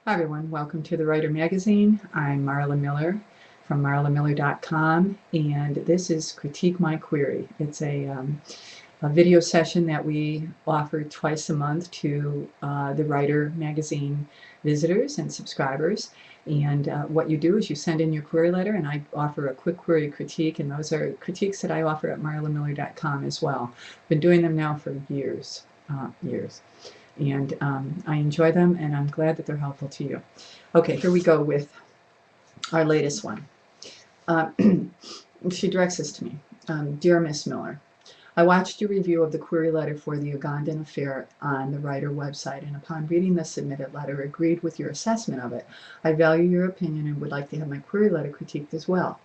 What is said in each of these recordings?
Hi everyone, welcome to the Writer Magazine. I'm Marla Miller from marlamiller.com, and this is Critique My Query. It's a video session that we offer twice a month to the Writer Magazine visitors and subscribers. And what you do is you send in your query letter, and I offer a quick query critique, and those are critiques that I offer at marlamiller.com as well. I've been doing them now for years. And I enjoy them, and I'm glad that they're helpful to you. Okay, here we go with our latest one. She directs this to me. Dear Miss Miller, I watched your review of the query letter for the Ugandan affair on the Writer website, and upon reading the submitted letter, agreed with your assessment of it. I value your opinion and would like to have my query letter critiqued as well.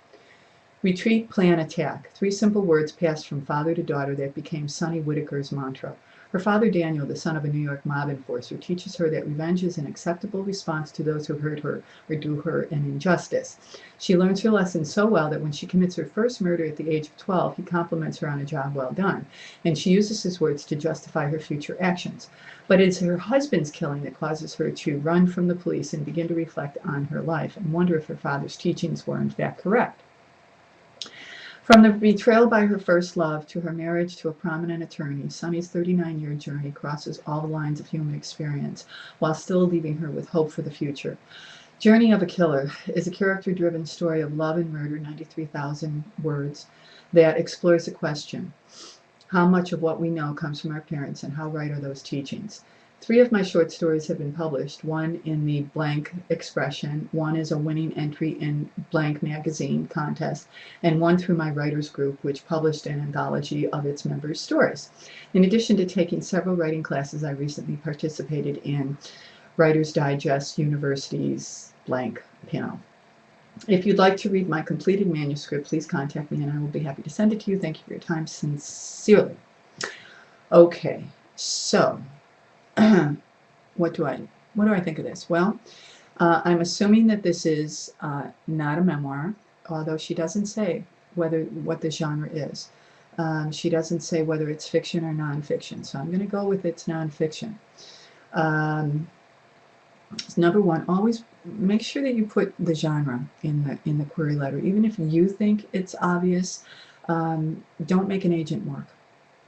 Retreat, plan, attack. 3 simple words passed from father to daughter that became Sonny Whitaker's mantra. Her father, Daniel, the son of a New York mob enforcer, teaches her that revenge is an acceptable response to those who hurt her or do her an injustice. She learns her lesson so well that when she commits her first murder at the age of 12, he compliments her on a job well done, and she uses his words to justify her future actions. But it's her husband's killing that causes her to run from the police and begin to reflect on her life and wonder if her father's teachings were in fact correct. From the betrayal by her first love to her marriage to a prominent attorney, Sonny's 39-year journey crosses all the lines of human experience while still leaving her with hope for the future. Journey of a Killer is a character-driven story of love and murder, 93,000 words, that explores the question, how much of what we know comes from our parents and how right are those teachings? 3 of my short stories have been published, one in the Blank Expression, one is a winning entry in Blank Magazine contest, and one through my writers group, which published an anthology of its members' stories. In addition to taking several writing classes, I recently participated in Writer's Digest University's Blank panel. If you'd like to read my completed manuscript, please contact me and I will be happy to send it to you. Thank you for your time. Sincerely. Okay, so what do I think of this? Well, I'm assuming that this is not a memoir, although she doesn't say what the genre is. She doesn't say whether it's fiction or nonfiction, so I'm going to go with it's nonfiction. Number one, always make sure that you put the genre in the query letter, even if you think it's obvious. Don't make an agent work.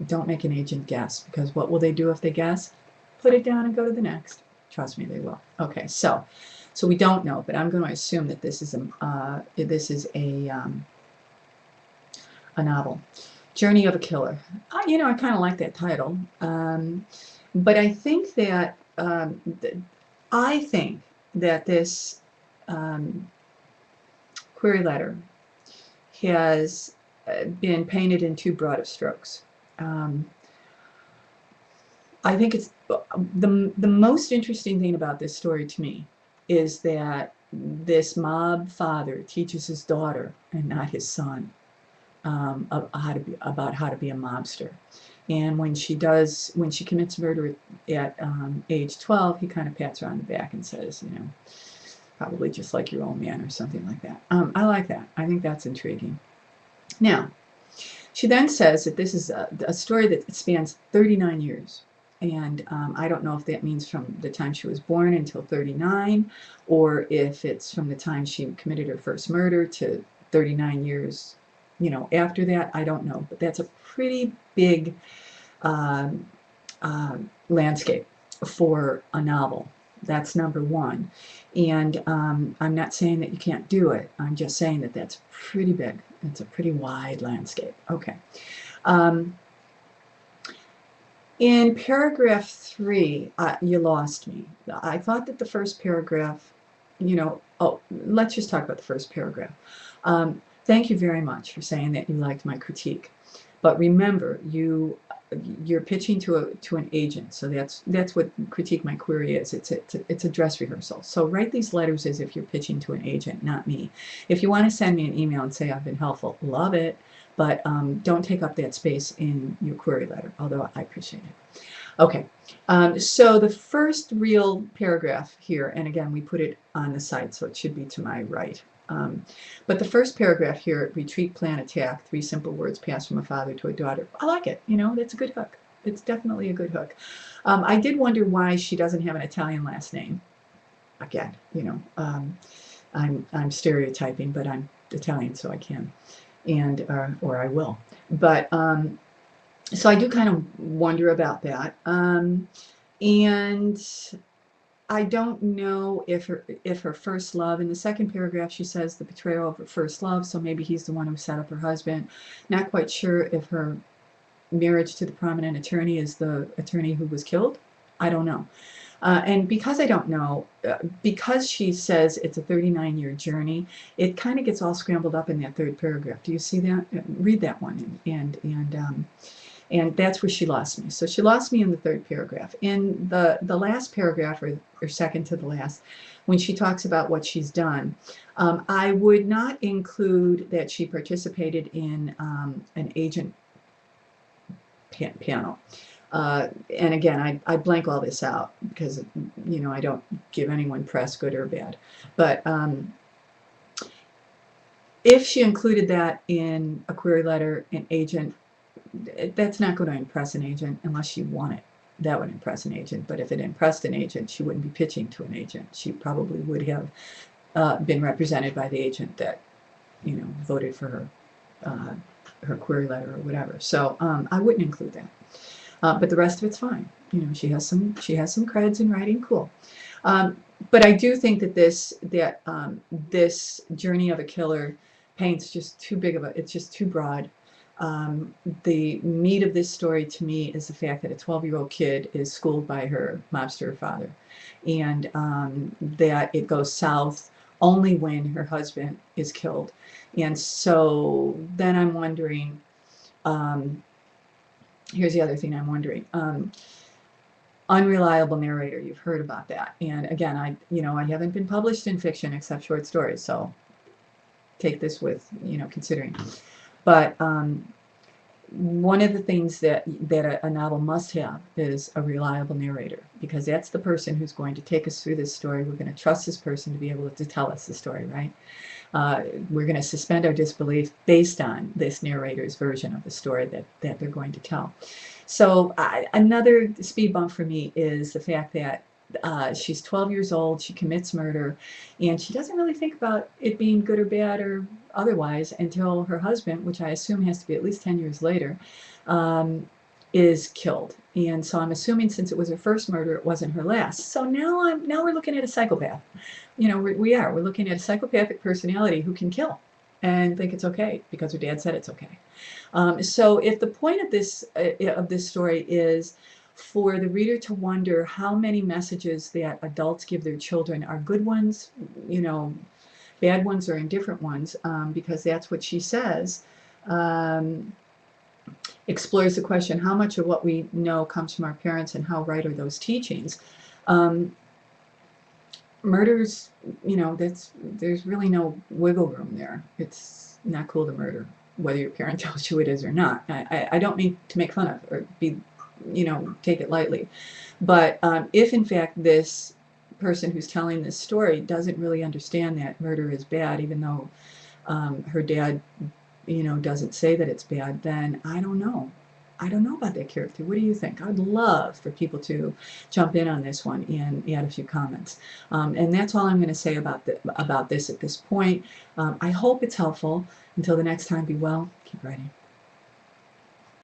Don't make an agent guess, because what will they do if they guess? Put it down and go to the next. Trust me, they will. Okay, so we don't know, but I'm going to assume that this is a novel. Journey of a Killer. I kind of like that title, but I think that this query letter has been painted in too broad of strokes. I think it's the most interesting thing about this story to me is that this mob father teaches his daughter and not his son about how to be a mobster. And when she commits murder at age 12, he kind of pats her on the back and says, probably just like your old man or something like that. I like that. I think that's intriguing. Now, she then says that this is a story that spans 39 years. And I don't know if that means from the time she was born until 39, or if it's from the time she committed her first murder to 39 years, after that. I don't know. But that's a pretty big landscape for a novel. That's number one. And I'm not saying that you can't do it. I'm just saying that that's pretty big. It's a pretty wide landscape. Okay. In paragraph 3, you lost me. I thought that the first paragraph, let's just talk about the first paragraph. Thank you very much for saying that you liked my critique. But remember, you're pitching to an agent, so that's what Critique My Query is. It's a dress rehearsal. So write these letters as if you're pitching to an agent, not me. If you want to send me an email and say I've been helpful, love it. But don't take up that space in your query letter, although I appreciate it. Okay, so the first real paragraph here, and again, we put it on the site, so it should be to my right. But the first paragraph here, retreat, plan, attack, 3 simple words passed from a father to a daughter. I like it. That's a good hook. It's definitely a good hook. I did wonder why she doesn't have an Italian last name. again, I'm stereotyping, but I'm Italian, so I can, and or I will. But so I do kind of wonder about that. And I don't know if her first love, in the second paragraph she says the betrayal of her first love, so maybe he's the one who set up her husband. Not quite sure if her marriage to the prominent attorney is the attorney who was killed. I don't know. And because I don't know, because she says it's a 39-year journey, it kind of gets all scrambled up in that third paragraph. Do you see that? Read that one, and that's where she lost me. So she lost me in the third paragraph. In the last paragraph, or second to the last, when she talks about what she's done, I would not include that she participated in an agent panel. And again, I blank all this out because, I don't give anyone press, good or bad. But if she included that in a query letter, an agent, that's not going to impress an agent unless she won it. That would impress an agent. But if it impressed an agent, she wouldn't be pitching to an agent. She probably would have been represented by the agent that, voted for her query letter or whatever. So I wouldn't include that. But the rest of it's fine. She has some creds in writing. Cool. But I do think that this journey of a killer paints just too big of it's just too broad. The meat of this story to me is the fact that a 12-year-old kid is schooled by her mobster father, and that it goes south only when her husband is killed. And so then I'm wondering, here's the other thing I'm wondering. Unreliable narrator, you've heard about that. And again, I haven't been published in fiction except short stories, so take this with, considering. But one of the things that a novel must have is a reliable narrator, because that's the person who's going to take us through this story. We're going to trust this person to be able to tell us the story, right? We're going to suspend our disbelief based on this narrator's version of the story that they're going to tell. So another speed bump for me is the fact that she's 12 years old, she commits murder, and she doesn't really think about it being good or bad or otherwise until her husband, which I assume has to be at least 10 years later, is killed. And so I'm assuming since it was her first murder, it wasn't her last. So now we're looking at a psychopath. We're looking at a psychopathic personality who can kill and think it's okay because her dad said it's okay. So if the point of this story is for the reader to wonder how many messages that adults give their children are good ones, bad ones or indifferent ones, because that's what she says, explores the question, how much of what we know comes from our parents and how right are those teachings? Murders, there's really no wiggle room there. It's not cool to murder, whether your parent tells you it is or not. I don't mean to make fun of or be, take it lightly. But if in fact this person who's telling this story doesn't really understand that murder is bad, even though her dad, doesn't say that it's bad, then I don't know. I don't know about that character. What do you think? I'd love for people to jump in on this one and add a few comments. And that's all I'm going to say about this at this point. I hope it's helpful. Until the next time, be well, keep writing.